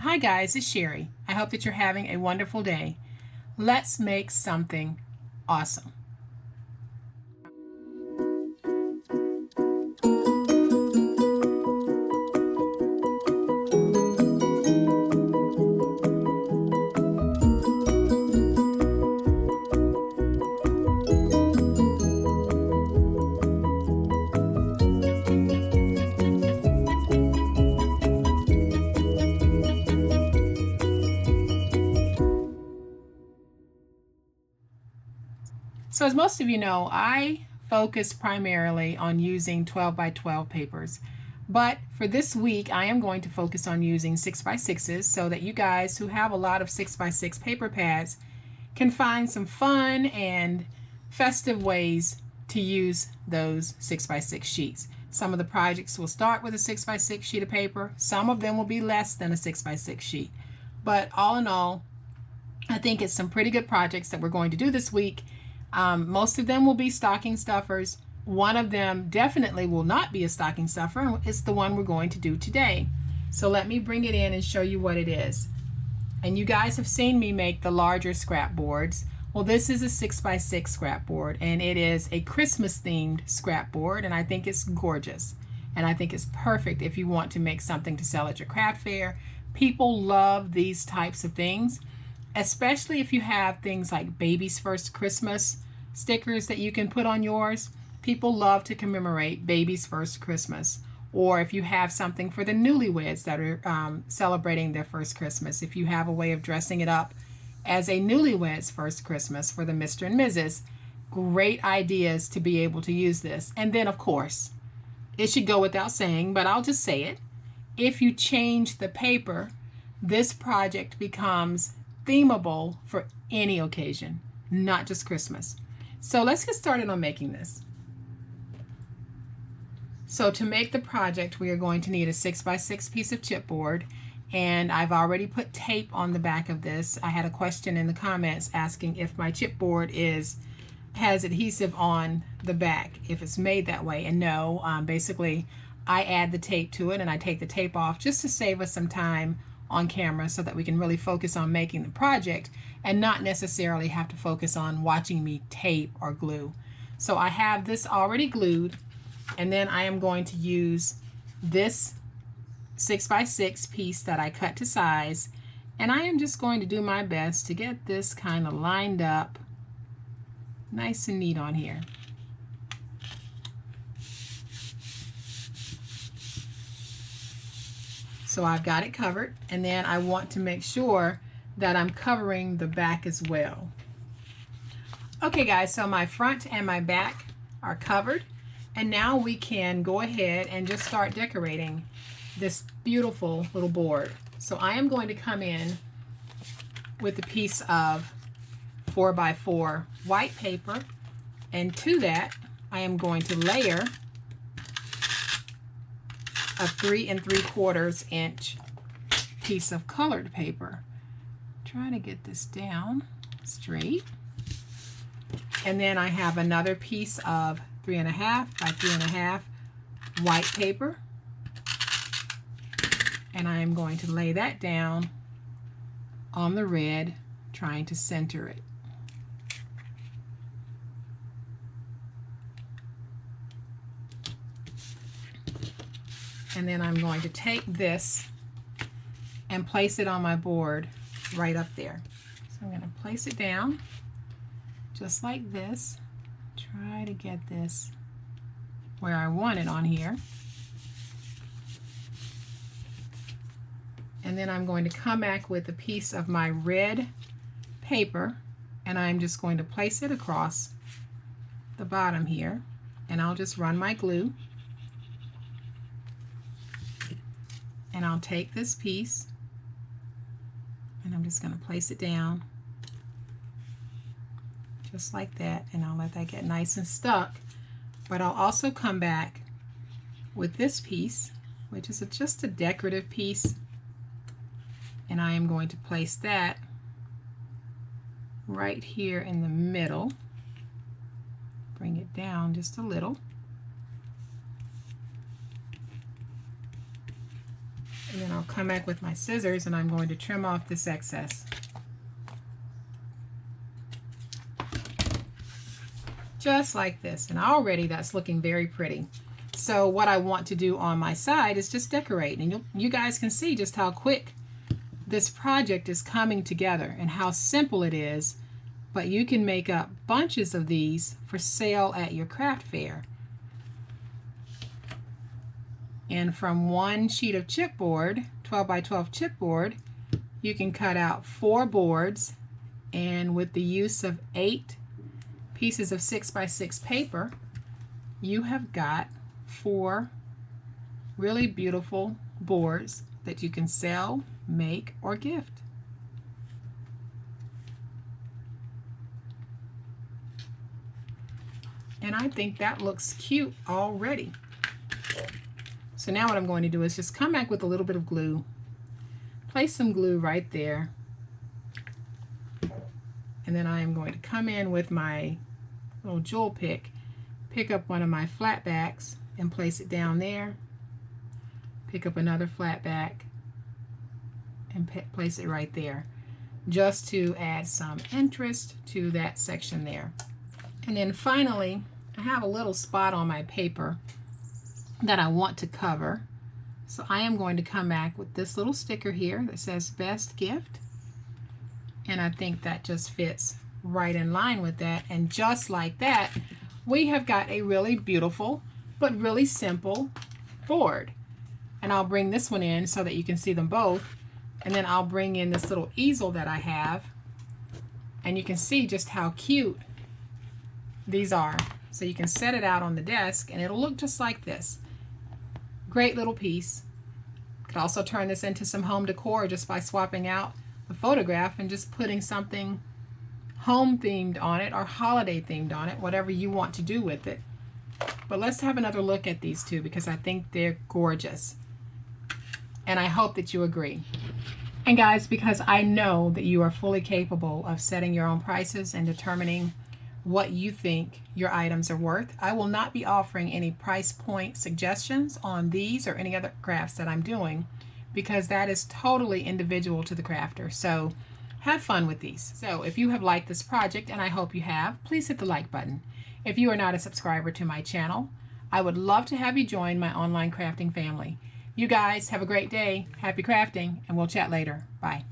Hi guys, it's Sherry. I hope that you're having a wonderful day. Let's make something awesome. So as most of you know, I focus primarily on using 12 by 12 papers. But for this week, I am going to focus on using 6 by 6s so that you guys who have a lot of 6 by 6 paper pads can find some fun and festive ways to use those 6 by 6 sheets. Some of the projects will start with a 6 by 6 sheet of paper. Some of them will be less than a 6 by 6 sheet. But all in all, I think it's some pretty good projects that we're going to do this week. Most of them will be stocking stuffers. One of them definitely will not be a stocking stuffer. It's the one we're going to do today. So let me bring it in and show you what it is. And you guys have seen me make the larger scrap boards. Well, this is a 6 by 6 scrap board, and it is a Christmas themed scrap board, and I think it's gorgeous. And I think it's perfect if you want to make something to sell at your craft fair. People love these types of things, especially if you have things like Baby's First Christmas stickers that you can put on yours. People love to commemorate Baby's First Christmas. Or if you have something for the newlyweds that are celebrating their first Christmas, if you have a way of dressing it up as a newlywed's first Christmas for the Mr. and Mrs., great ideas to be able to use this. And then, of course, it should go without saying, but I'll just say it. If you change the paper, this project becomes themable for any occasion, not just Christmas. So let's get started on making this. So to make the project, we are going to need a 6 by 6 piece of chipboard, and I've already put tape on the back of this. I had a question in the comments asking if my chipboard has adhesive on the back, if it's made that way, and no, basically I add the tape to it and I take the tape off just to save us some time on camera so that we can really focus on making the project and not necessarily have to focus on watching me tape or glue. So I have this already glued, and then I am going to use this 6 by 6 piece that I cut to size, and I am just going to do my best to get this kind of lined up nice and neat on here. So I've got it covered, and then I want to make sure that I'm covering the back as well. Okay guys, so my front and my back are covered, and now we can go ahead and just start decorating this beautiful little board. So I am going to come in with a piece of 4 by 4 white paper, and to that I am going to layer a 3 3/4 inch piece of colored paper. Trying to get this down straight. And then I have another piece of 3.5 by 3.5 white paper, and I am going to lay that down on the red, trying to center it. And then I'm going to take this and place it on my board right up there. So I'm going to place it down just like this. Try to get this where I want it on here. And then I'm going to come back with a piece of my red paper, and I'm just going to place it across the bottom here, and I'll just run my glue. And I'll take this piece and I'm just going to place it down just like that, and I'll let that get nice and stuck. But I'll also come back with this piece, which is just a decorative piece, and I am going to place that right here in the middle. Bring it down just a little. And then I'll I'll come back with my scissors and I'm going to trim off this excess. Just like this, and already that's looking very pretty. So what I want to do on my side is just decorate, and you guys can see just how quick this project is coming together and how simple it is, but you can make up bunches of these for sale at your craft fair. And from one sheet of chipboard, 12 by 12 chipboard, you can cut out 4 boards, and with the use of 8 pieces of 6 by 6 paper, you have got 4 really beautiful boards that you can sell, make, or gift. And I think that looks cute already. So now what I'm going to do is just come back with a little bit of glue, place some glue right there, and then I am going to come in with my little jewel pick, pick up one of my flat backs and place it down there, pick up another flat back and place it right there, just to add some interest to that section there. And then finally, I have a little spot on my paper that I want to cover, so I am going to come back with this little sticker here that says best gift, and I think that just fits right in line with that. And just like that, we have got a really beautiful but really simple board. And I'll bring this one in so that you can see them both, and then I'll bring in this little easel that I have, and you can see just how cute these are. So you can set it out on the desk and it'll look just like this. Great little piece. Could also turn this into some home decor just by swapping out the photograph and just putting something home themed on it or holiday themed on it, whatever you want to do with it. But let's have another look at these two because I think they're gorgeous. And I hope that you agree. And guys, because I know that you are fully capable of setting your own prices and determining what you think your items are worth, I will not be offering any price point suggestions on these or any other crafts that I'm doing, because that is totally individual to the crafter. So have fun with these. So if you have liked this project, and I hope you have, please hit the like button. If you are not a subscriber to my channel, I would love to have you join my online crafting family. You guys have a great day, happy crafting, and we'll chat later. Bye.